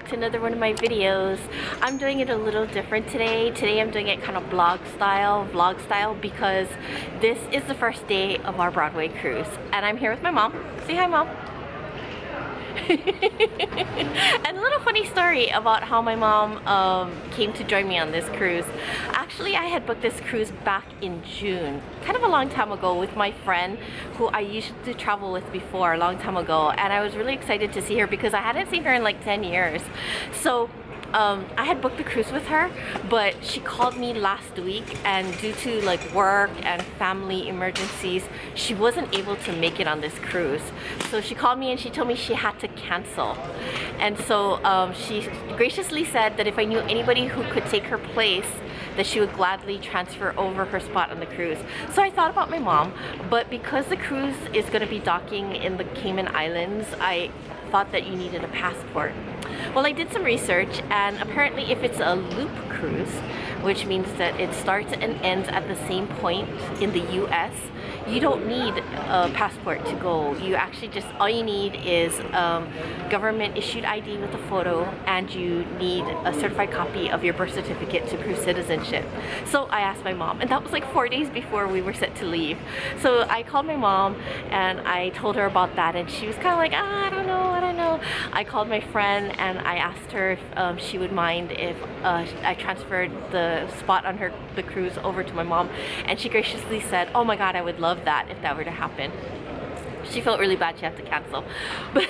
to another one of my videos. I'm doing it a little different today. Today I'm doing it kind of vlog style, because this is the first day of our Broadway cruise. And I'm here with my mom. Say hi, Mom. And a little funny story about how my mom came to join me on this cruise. Actually, I had booked this cruise back in June, kind of a long time ago, with my friend who I used to travel with before, a long time ago, and I was really excited to see her because I hadn't seen her in like 10 years. So I had booked the cruise with her, but she called me last week, and due to like work and family emergencies, she wasn't able to make it on this cruise. So she called me and she told me she had to cancel. And so she graciously said that if I knew anybody who could take her place, that she would gladly transfer over her spot on the cruise. So I thought about my mom, but because the cruise is going to be docking in the Cayman Islands, I thought that you needed a passport. Well, I did some research, and apparently if it's a loop cruise, which means that it starts and ends at the same point in the US, you don't need a passport to go. You actually just, all you need is government issued ID with a photo, and you need a certified copy of your birth certificate to prove citizenship. So I asked my mom, and that was like 4 days before we were set to leave. So I called my mom and I told her about that, and she was kind of like, I don't know. I called my friend and I asked her if she would mind if I transferred the spot on the cruise over to my mom, and she graciously said, oh my god, I would love that if that were to happen. She felt really bad she had to cancel. But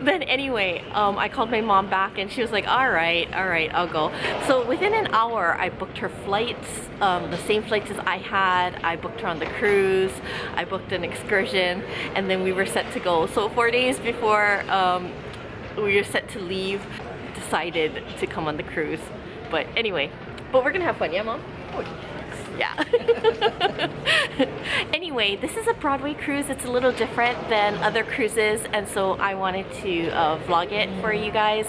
then anyway, I called my mom back and she was like, all right, I'll go. So within an hour, I booked her flights, the same flights as I had. I booked her on the cruise, I booked an excursion, and then we were set to go. So 4 days before we were set to leave, decided to come on the cruise. But anyway, but we're gonna have fun, yeah, Mom? Yeah. Anyway, this is a Broadway cruise. It's a little different than other cruises, and so I wanted to vlog it for you guys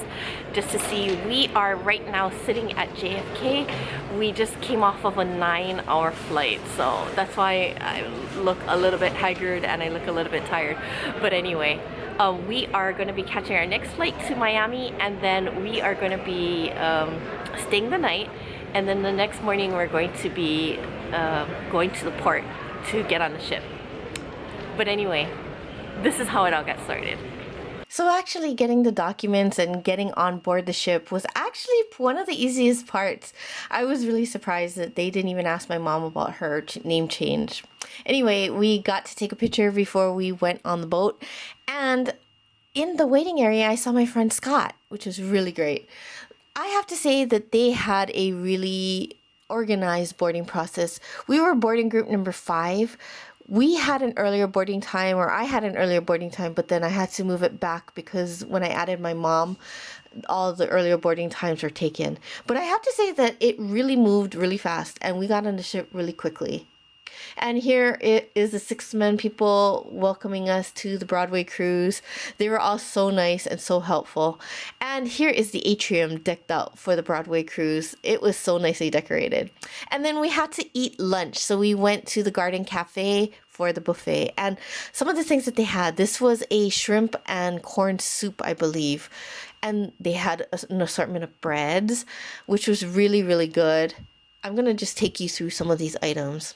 just to see. We are right now sitting at JFK. We just came off of a 9-hour flight, so that's why I look a little bit haggard and I look a little bit tired. But anyway, we are going to be catching our next flight to Miami, and then we are going to be staying the night. And then the next morning we're going to be going to the port to get on the ship. But anyway, this is how it all got started. So actually getting the documents and getting on board the ship was actually one of the easiest parts. I was really surprised that they didn't even ask my mom about her name change. Anyway, we got to take a picture before we went on the boat, and in the waiting area I saw my friend Scott, which was really great. I have to say that they had a really organized boarding process. We were boarding group number 5. We had an earlier boarding time, or I had an earlier boarding time, but then I had to move it back because when I added my mom, all the earlier boarding times were taken. But I have to say that it really moved really fast, and we got on the ship really quickly. And here it is the 6 men people welcoming us to the Broadway cruise. They were all so nice and so helpful. And here is the atrium decked out for the Broadway cruise. It was so nicely decorated. And then we had to eat lunch. So we went to the Garden Cafe for the buffet. And some of the things that they had, this was a shrimp and corn soup, I believe. And they had an assortment of breads, which was really, really good. I'm going to just take you through some of these items.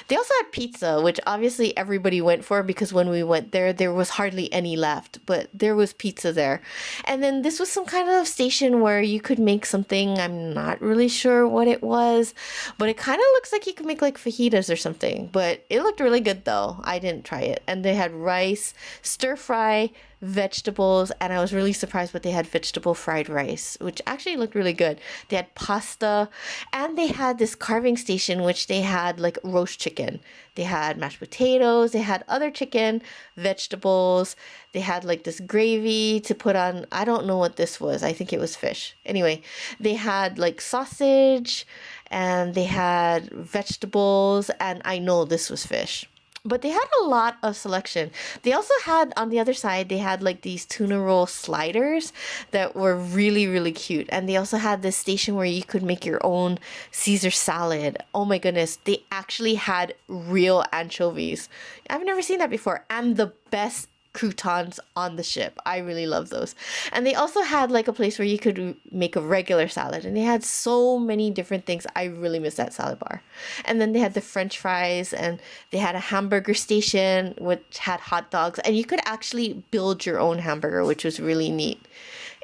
They also had pizza, which obviously everybody went for because when we went there was hardly any left, but there was pizza there. And then this was some kind of station where you could make something. I'm not really sure what it was, but it kind of looks like you could make like fajitas or something, but it looked really good though. I didn't try it. And they had rice, stir fry, vegetables, and I was really surprised but they had vegetable fried rice, which actually looked really good. They had pasta, and they had this carving station which they had like roast chicken. They had mashed potatoes, they had other chicken, vegetables, they had like this gravy to put on. I don't know what this was. I think it was fish. Anyway, they had like sausage and they had vegetables, and I know this was fish. But they had a lot of selection. They also had, on the other side, they had like these tuna roll sliders that were really, really cute. And they also had this station where you could make your own Caesar salad. Oh my goodness. They actually had real anchovies. I've never seen that before. And the best croutons on the ship. I really love those. And they also had like a place where you could make a regular salad, and they had so many different things. I really miss that salad bar. And then they had the French fries, and they had a hamburger station which had hot dogs, and you could actually build your own hamburger, which was really neat.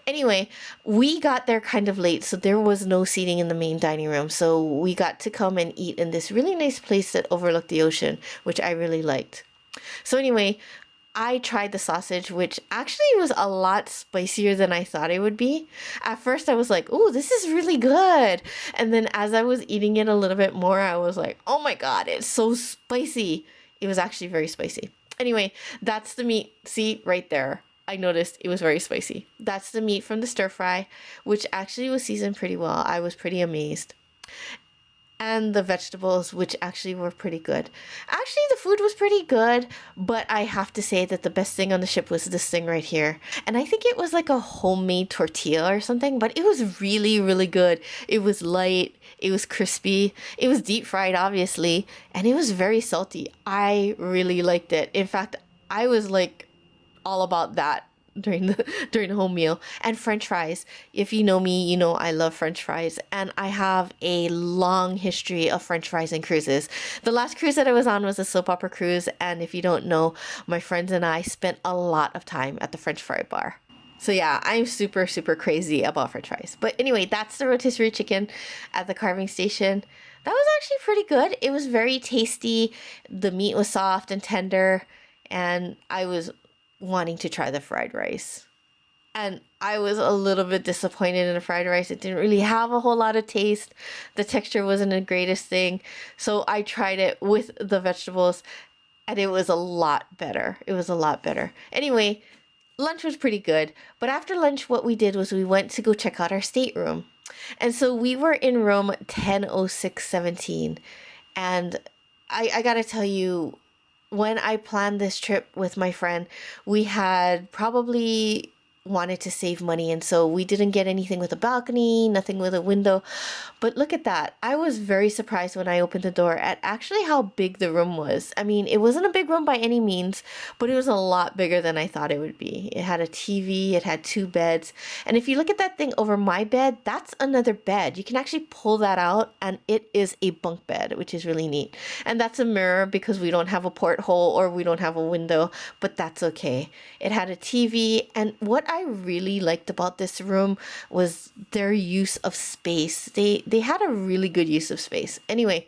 Anyway, we got there kind of late, so there was no seating in the main dining room. So we got to come and eat in this really nice place that overlooked the ocean, which I really liked. So anyway, I tried the sausage, which actually was a lot spicier than I thought it would be. At first, I was like, oh, this is really good. And then as I was eating it a little bit more, I was like, oh my God, it's so spicy. It was actually very spicy. Anyway, that's the meat. See, right there. I noticed it was very spicy. That's the meat from the stir fry, which actually was seasoned pretty well. I was pretty amazed. And the vegetables, which actually were pretty good. Actually, the food was pretty good, but I have to say that the best thing on the ship was this thing right here. And I think it was like a homemade tortilla or something, but it was really, really good. It was light, it was crispy, it was deep fried, obviously, and it was very salty. I really liked it. In fact, I was like all about that during the whole meal. And French fries, if you know me, you know I love French fries, and I have a long history of French fries and cruises. The last cruise that I was on was a soap opera cruise, and if you don't know, my friends and I spent a lot of time at the French fry bar. So yeah, I'm super, super crazy about French fries. But anyway, that's the rotisserie chicken at the carving station. That was actually pretty good. It was very tasty. The meat was soft and tender, and I was wanting to try the fried rice. And I was a little bit disappointed in the fried rice. It didn't really have a whole lot of taste. The texture wasn't the greatest thing. So I tried it with the vegetables, and it was a lot better. It was a lot better. Anyway, lunch was pretty good. But after lunch, what we did was we went to go check out our stateroom. And so we were in room 100617. And I gotta tell you, when I planned this trip with my friend, we had probably wanted to save money, and so we didn't get anything with a balcony, nothing with a window. But look at that. I was very surprised when I opened the door at actually how big the room was. I mean, it wasn't a big room by any means, but it was a lot bigger than I thought it would be. It had a TV, it had 2 beds, and if you look at that thing over my bed, that's another bed. You can actually pull that out, and it is a bunk bed, which is really neat. And that's a mirror because we don't have a porthole or we don't have a window, but that's okay. It had a TV, and what I really liked about this room was their use of space. They had a really good use of space. Anyway,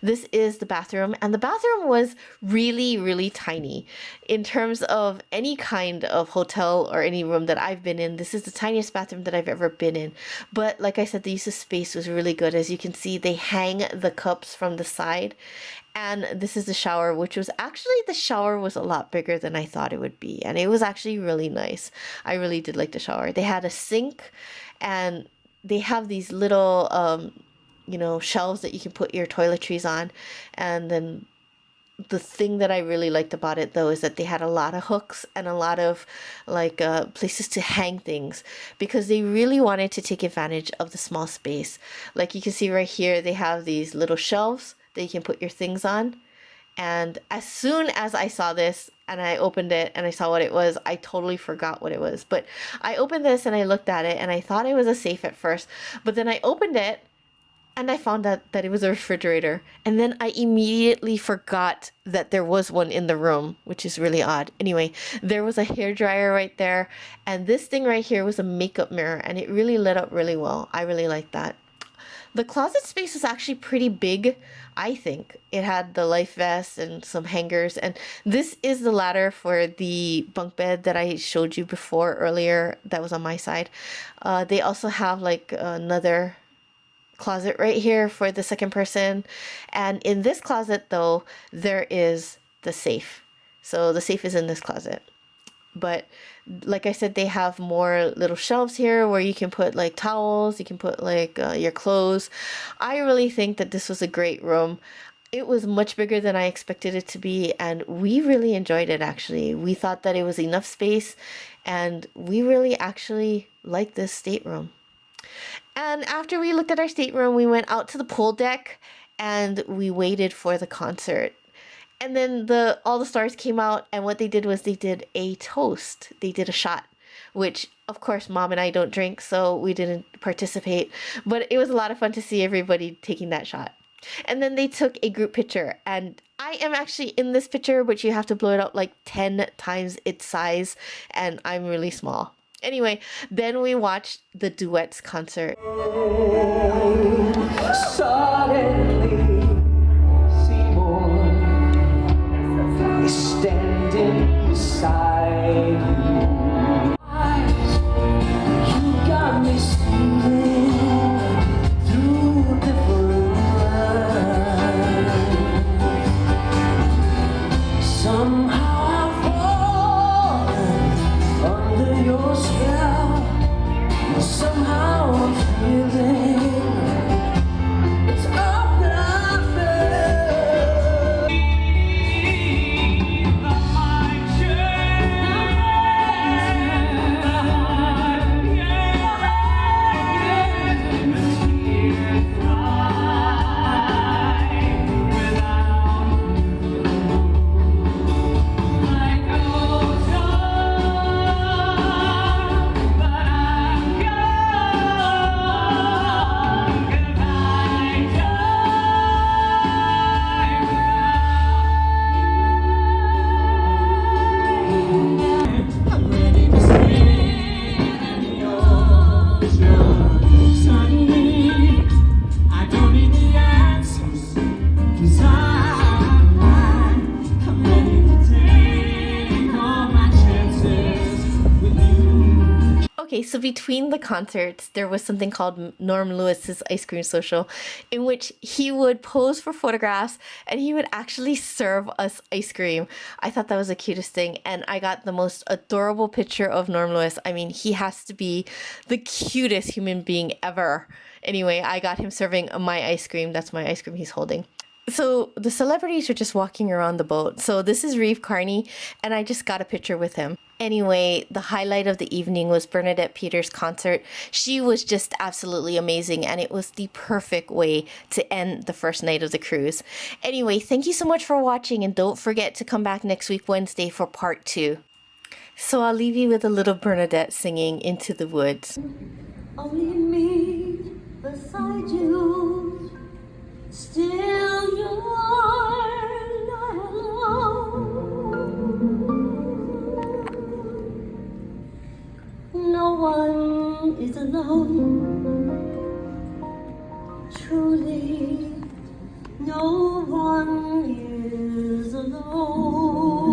this is the bathroom, and the bathroom was really, really tiny. In terms of any kind of hotel or any room that I've been in, this is the tiniest bathroom that I've ever been in. But like I said, the use of space was really good. As you can see, they hang the cups from the side. And this is the shower, which was actually, the shower was a lot bigger than I thought it would be. And it was actually really nice. I really did like the shower. They had a sink, and they have these little, shelves that you can put your toiletries on. And then the thing that I really liked about it, though, is that they had a lot of hooks and a lot of places to hang things, because they really wanted to take advantage of the small space. Like you can see right here, they have these little shelves that you can put your things on. And as soon as I saw this and I opened it and I saw what it was, I totally forgot what it was. But I opened this and I looked at it, and I thought it was a safe at first. But then I opened it and I found out that it was a refrigerator. And then I immediately forgot that there was one in the room, which is really odd. Anyway, there was a hairdryer right there. And this thing right here was a makeup mirror, and it really lit up really well. I really liked that. The closet space was actually pretty big, I think. It had the life vest and some hangers. And this is the ladder for the bunk bed that I showed you before earlier that was on my side. They also have like another closet right here for the second person. And in this closet, though, there is the safe. So the safe is in this closet. But like I said, they have more little shelves here where you can put like towels, you can put like your clothes. I really think that this was a great room. It was much bigger than I expected it to be, and we really enjoyed it actually. We thought that it was enough space, and we really actually liked this stateroom. And after we looked at our stateroom, we went out to the pool deck and we waited for the concert. And then all the stars came out, and what they did was they did a toast. They did a shot, which of course mom and I don't drink, so we didn't participate. But it was a lot of fun to see everybody taking that shot. And then they took a group picture, and I am actually in this picture, but you have to blow it out like 10 times its size, and I'm really small. Anyway, then we watched the duets concert. Suddenly, Seymour is standing beside you. You got me stealing through different lines. Somehow I've fallen under your spell. Somehow I'm feeling it's up that I fell. Okay, so between the concerts, there was something called Norm Lewis's Ice Cream Social, in which he would pose for photographs and he would actually serve us ice cream. I thought that was the cutest thing, and I got the most adorable picture of Norm Lewis. I mean, he has to be the cutest human being ever. Anyway, I got him serving my ice cream. That's my ice cream he's holding. So the celebrities are just walking around the boat. So this is Reeve Carney, and I just got a picture with him. Anyway, the highlight of the evening was Bernadette Peters' concert. She was just absolutely amazing, and it was the perfect way to end the first night of the cruise. Anyway, thank you so much for watching, and don't forget to come back next week Wednesday for part 2. So I'll leave you with a little Bernadette singing Into the Woods. Only me beside you, still you are not alone. No one is alone, truly, no one is alone.